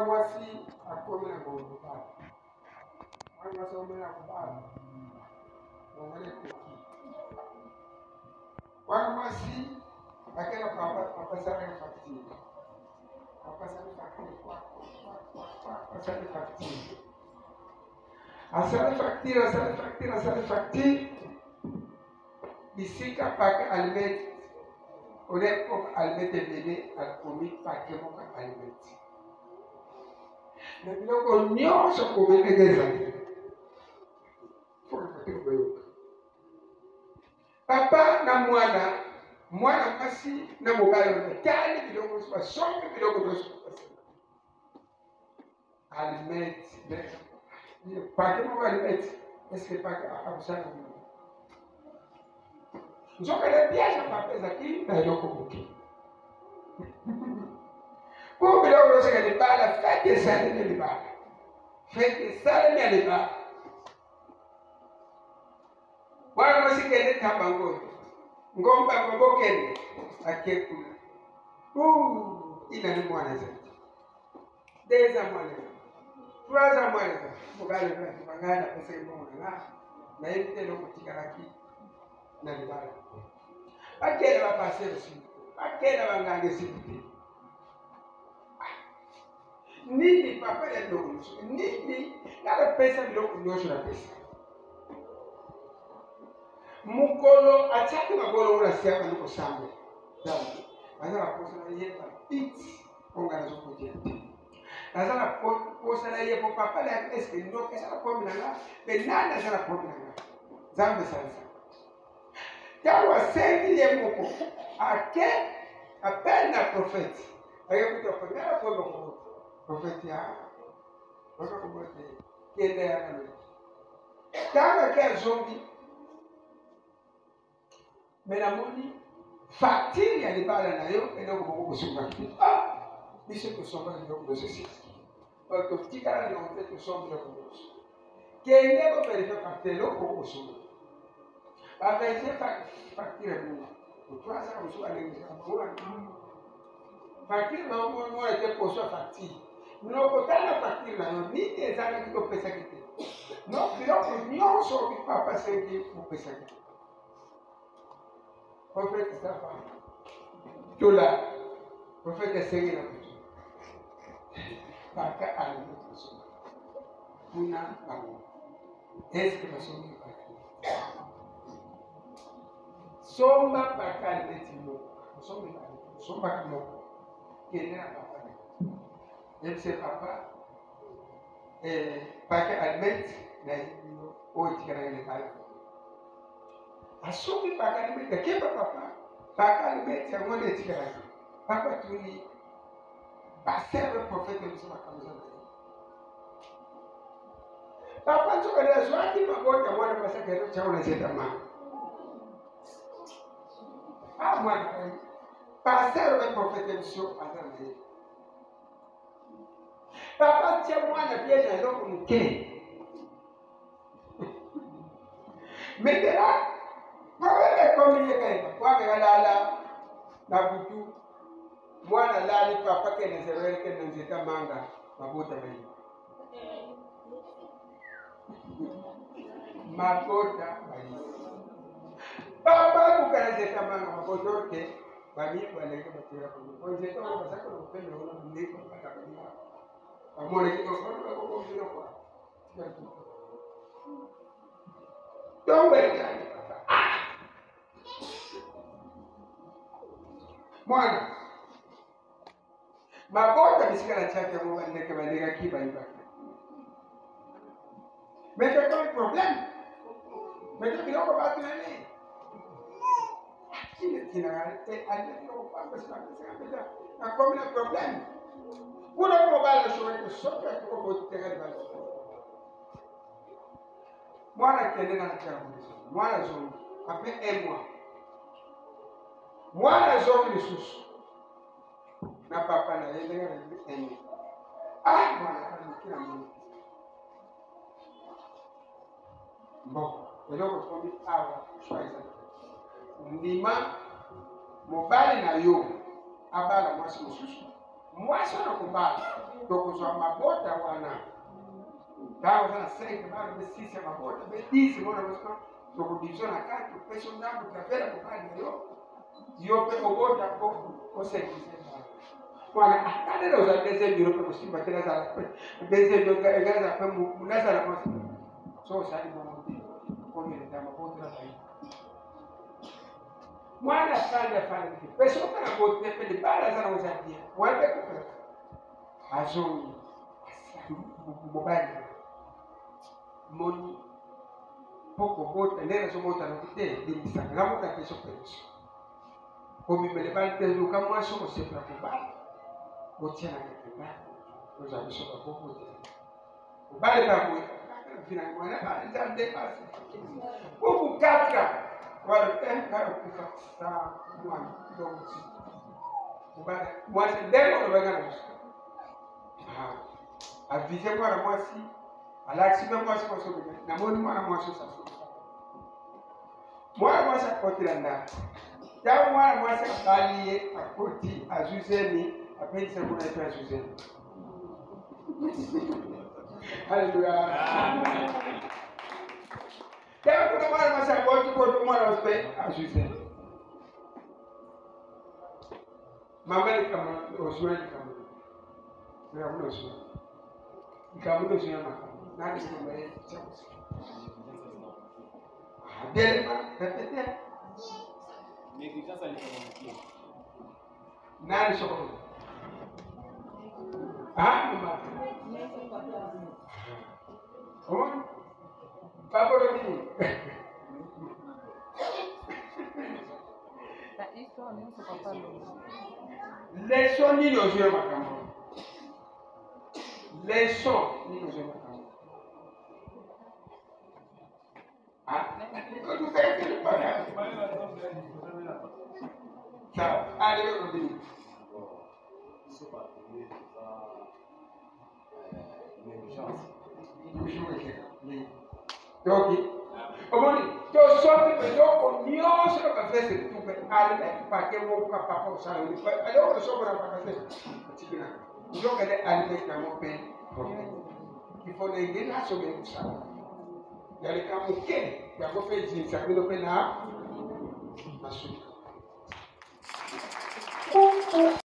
mwasi akomi na kubala. Mwana mwasi akomi na kubala. Mwangale koki. Mwana mwasi akena papa sana fakti. Papa sana fakti. Asale fakti. Bisika pak almet. Ode ok almet vene alkomi pakemo ka almet. Na biloko nyonso komelekeza. Papa na mwana mwasi na mobali tali biloko basombe biloko nyonso. Almet. Pakemo ka almet. Est-ce que pak abusana biloko? Njoka le piaja papeza ki na yoko buki. Pour que l'on se gagne pas la fête des salles de l'Ibar. Fête des salles de l'Ibar. Wana masi kende kabango. Ngomba ngombo kende. Akekula. Ina ni mwana zaidi. Deza mwana zaidi. Tuaza mwana zaidi. Mugale zaidi. Magana pesa imona. Na hivi telo kutikaraki. Na libala. Akela bapase basi. Akela bangange sibiti. Nini papa ya ndogo. Nini na pesa biloko nyosho na pesa. Mukolo ataki magolo ula siapa nuko sambe. Damu. Azala posa na yepa piti. Onga na zoko jeti. Azala posa na yepa papa la eske ndo kesa na pomi nanga. Benana azala pomi nanga. Zambe salsa. Kawa sendi ye moko. Ake appelle na prophète. Ayo kuto pangara kwa moko. Prophète ya. Waka kubote. Kende ya kanu. Kawa kia zombi. Menamoni facture ya libala na yo eno ko kusumba. Biso ko somba ni ko sesi. Ba ko tikara ni on fait ko somba ko boss. Kende ko perifa facture ko kusumba. Ba vérifier facture ni. Ko twasa ko so ale ni ko facture na mo ete ko so facture. No ko tala facture na yo ni ezana ki ko pesa kite. No bilo ni on so bi papa sengi ko pesa kite. Prophète Safa. Tola. Prophète Sengina. Paka alimutu. Kuna bango. Est-ce que masomi paka? Somba paka alimutu. Somba alimutu. Somba kamo. Kena papa. Yemse papa. Paka alimutu. Na hiyo oitikana ile kale. Asumi paka limeta kepa paka limeta ngone tikara papa tuni basebe prophète msoma kamza papa njoka na zwaki magota mwana masaka chaona cheta ma mwana basebe prophète msoma azana papa tia mwana pia na loko mke metera Mawele komi yeka kwa galala na butu mwana lali papa kene zewele kene nzeta manga mabuta mai mabuta mai papa bukana zeta manga mabuta oke bami baleke batira ko nzeta ko basaka ko pele ona ndiko pata kwa amore kiko ko ndino kwa tombe yani mwana mabota bisikala chake mwa ndeke bandika kiba iba mete kwa problem mete biloko batu nani kina ali ko pamba sana mete na komi na problem kuna ko bala showe ko soka ko bote tegari bala mwana kende na chamu mwana zombi ape emwa mwana zombi lisusu na papa na yeye ndio ene mwana alikira mungu mbo leo kwa awa shwaiza ndima mobali na yo abala mwasi mususu Mwaso na kubali. Dokuzwa mabota wana. Dawa sana senke bado besisi mabota. Bedisi mwana mwaso. Dokudizwa na katu. Pesho ndamu trafela kubali yo. Yope obota ko senke. Mwana akadera uzateze birope kusimba tena za. Beze doga egaza kwa munasa la mwaso. So sadi mwana. Kwenye mabota na bayi. Mwana fanya kitu. Pesa kana bote pele bala sana uzadia. Wape kwa. Azoni. Mobile. Moni. Poko bota nena so bota na kite dimisa. Ngamo ka kesho pesa. Komi pele bala tendo kama waso ko sepra kubali. Botia na kete. Uza bisoka popo. Kubali ka kwa. Fina mwana ba nzande pasi. Popo kaka. Wala karo kufasa mwana donzi. Ubada mwasi demo no bagana. Avise mwana mwasi alaksi be mwasi kwa sobe na moni mwana mwasi sasa. Mwana mwasi akotiranda. Jawo mwana mwasi akaliye akoti azuzeni apensa kuna ito azuzeni. Hallelujah. Kaya kuna mwana mwasi akoti kwa mwana mwasi azuzeni. Mama ni kama oswani kama. Ndio kuna oswani. Ikamudo sio maka. Nani kama yeye chako. Delema tete. Mimi sasa nikamwambia. Nani soko? Mama. Oh. Favor mimi. Leçon ni nos yeux makamo. Leçon ni nos yeux makamo. Quand tu fais que le bagage. Ça, allez au début. C'est pas une urgence. Donc, omoni to sote pe doko nyoso ka fese tu pe alme pa ke mo ka pa ko sa ni pa alo ko so bra pa ka fese tikina njo ka de alme ka mo pe il faut les gars so be sa ya le ka mo ke ya ko pe ji sa ko pe na masu